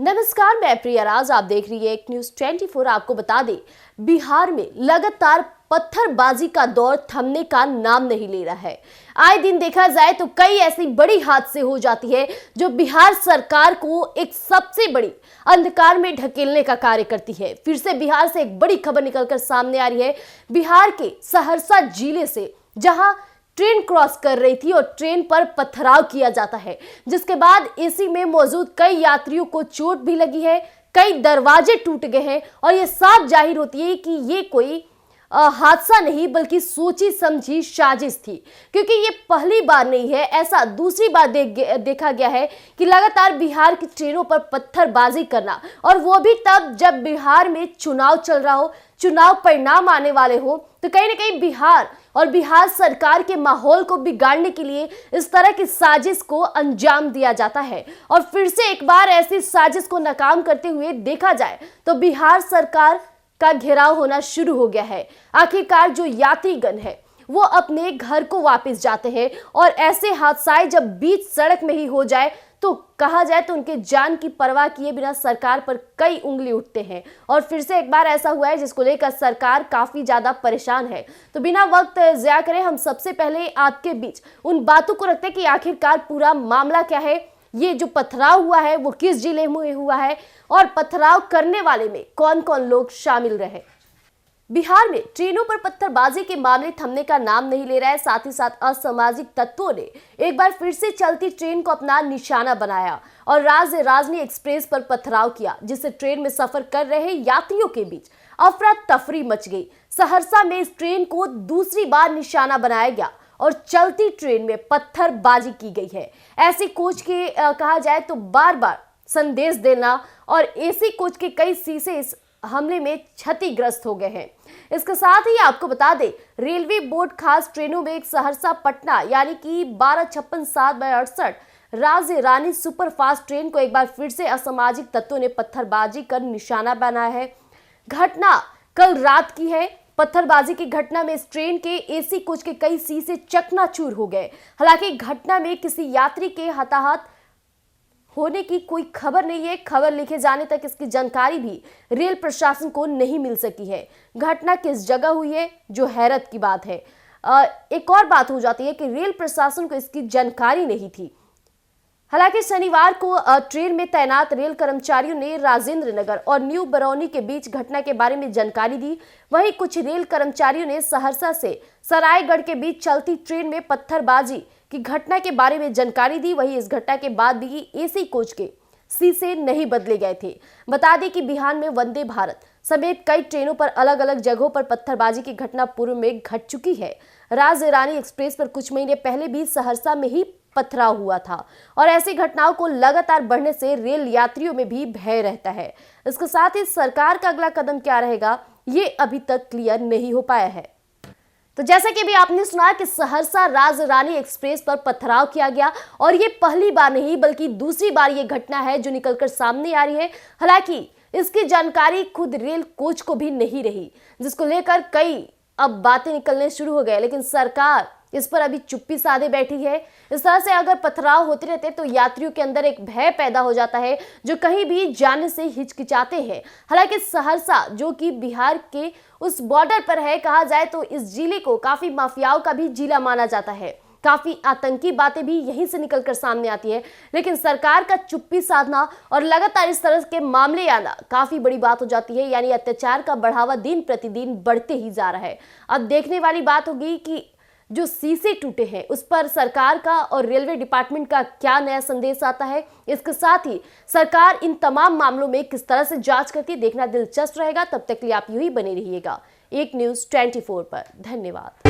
नमस्कार, मैं प्रिया राज। आप देख रही है एक न्यूज 24। आपको बता दें, बिहार में लगातार पत्थरबाजी का दौर थमने का नाम नहीं ले रहा है। आए दिन देखा जाए तो कई ऐसी बड़ी हादसे हो जाती है जो बिहार सरकार को एक सबसे बड़ी अंधकार में ढकेलने का कार्य करती है। फिर से बिहार से एक बड़ी खबर निकलकर सामने आ रही है। बिहार के सहरसा जिले से, जहां ट्रेन क्रॉस कर रही थी और ट्रेन पर पथराव किया जाता है, जिसके बाद एसी में मौजूद कई यात्रियों को चोट भी लगी है, कई दरवाजे टूट गए हैं और यह साफ जाहिर होती है कि ये कोई हादसा नहीं बल्कि सोची समझी साजिश थी, क्योंकि ये पहली बार नहीं है। ऐसा दूसरी बार देखा गया है कि लगातार बिहार की ट्रेनों पर पत्थरबाजी करना, और वो भी तब जब बिहार में चुनाव चल रहा हो, चुनाव परिणाम आने वाले हो, तो कहीं ना कहीं बिहार और बिहार सरकार के माहौल को बिगाड़ने के लिए इस तरह की साजिश को अंजाम दिया जाता है। और फिर से एक बार ऐसी साजिश को नाकाम करते हुए देखा जाए तो बिहार सरकार का घेराव होना शुरू हो गया है। आखिरकार जो यात्रीगण है वो अपने घर को वापस जाते हैं, और ऐसे हादसे जब बीच सड़क में ही हो जाए तो कहा जाए तो उनके जान की परवाह किए बिना सरकार पर कई उंगली उठते हैं। और फिर से एक बार ऐसा हुआ है जिसको लेकर सरकार काफी ज्यादा परेशान है। तो बिना वक्त ज़ाया करे हम सबसे पहले आपके बीच उन बातों को रखते हैं कि आखिरकार पूरा मामला क्या है, ये जो पथराव हुआ है वो किस जिले में हुआ है, और पथराव करने वाले में कौन कौन लोग शामिल रहे। बिहार में ट्रेनों पर पत्थरबाजी के मामले थमने का नाम नहीं ले रहा है। साथ ही साथ असामाजिक तत्वों ने एक बार फिर से चलती ट्रेन को अपना निशाना बनाया और राजधानी एक्सप्रेस पर पथराव किया, जिससे ट्रेन में सफर कर रहे यात्रियों के बीच अफरा तफरी मच गई। सहरसा में इस ट्रेन को दूसरी बार निशाना बनाया गया और चलती ट्रेन में पत्थरबाजी की गई है। ऐसी कोच के कहा जाए तो बार बार संदेश देना, और एसी कोच के कई शीशे इस हमले में क्षतिग्रस्त हो गए हैं। इसके साथ ही आपको बता दें, रेलवे बोर्ड खास ट्रेनों में एक सहरसा पटना यानी कि 1256/7/68 राजधानी सुपरफास्ट ट्रेन को एक बार फिर से असामाजिक तत्वों ने पत्थरबाजी कर निशाना बनाया है। घटना कल रात की है। पत्थरबाजी की घटना में इस ट्रेन के एसी कोच के कई शीशे चकनाचूर हो गए। हालांकि घटना में किसी यात्री के हताहत होने की कोई खबर नहीं है। खबर लिखे जाने तक इसकी जानकारी भी रेल प्रशासन को नहीं मिल सकी है। घटना किस जगह हुई है, जो हैरत की बात है। एक और बात हो जाती है कि रेल प्रशासन को इसकी जानकारी नहीं थी। हालांकि शनिवार को ट्रेन में तैनात रेल कर्मचारियों ने राजेंद्र नगर और न्यू बरौनी के बीच घटना के बारे में जानकारी दी। वहीं कुछ रेल कर्मचारियों ने सहरसा से सरायगढ़ के बीच चलती ट्रेन में पत्थरबाजी की घटना के बारे में जानकारी दी। वहीं इस घटना के बाद भी एसी कोच के शीशे नहीं बदले गए थे। बता दें कि बिहार में वंदे भारत समेत कई ट्रेनों पर अलग अलग जगहों पर पत्थरबाजी की घटना पूर्व में घट चुकी है। राजधानी एक्सप्रेस पर कुछ महीने पहले भी सहरसा में ही पथराव हुआ था, और ऐसी घटनाओं को लगातार बढ़ने से रेल यात्रियों में भी भय रहता है। इसके साथ ही सरकार का अगला कदम क्या रहेगा, ये अभी तक क्लियर नहीं हो पाया है। तो जैसा कि भी आपने सुना कि सहरसा राजधानी एक्सप्रेस पर पथराव किया गया, और ये पहली बार नहीं बल्कि दूसरी बार ये घटना है जो निकलकर सामने आ रही है। हालांकि इसकी जानकारी खुद रेल कोच को भी नहीं रही, जिसको लेकर कई अब बातें निकलने शुरू हो गए, लेकिन सरकार इस पर अभी चुप्पी साधे बैठी है। इस तरह से अगर पथराव होते रहते तो यात्रियों के अंदर एक भय पैदा हो जाता है, जो कहीं भी जाने से हिचकिचाते हैं। हालांकि सहरसा जो कि बिहार के उस बॉर्डर पर है, कहा जाए तो इस जिले को काफी माफियाओं का भी जिला माना जाता है। काफी आतंकी बातें भी यहीं से निकलकर सामने आती है, लेकिन सरकार का चुप्पी साधना और लगातार इस तरह के मामले आना काफी बड़ी बात हो जाती है। यानी अत्याचार का बढ़ावा दिन प्रतिदिन बढ़ते ही जा रहा है। अब देखने वाली बात होगी कि जो शीशे टूटे हैं उस पर सरकार का और रेलवे डिपार्टमेंट का क्या नया संदेश आता है। इसके साथ ही सरकार इन तमाम मामलों में किस तरह से जांच करती है, देखना दिलचस्प रहेगा। तब तक के लिए आप यूं ही बने रहिएगा एक न्यूज 24 पर। धन्यवाद।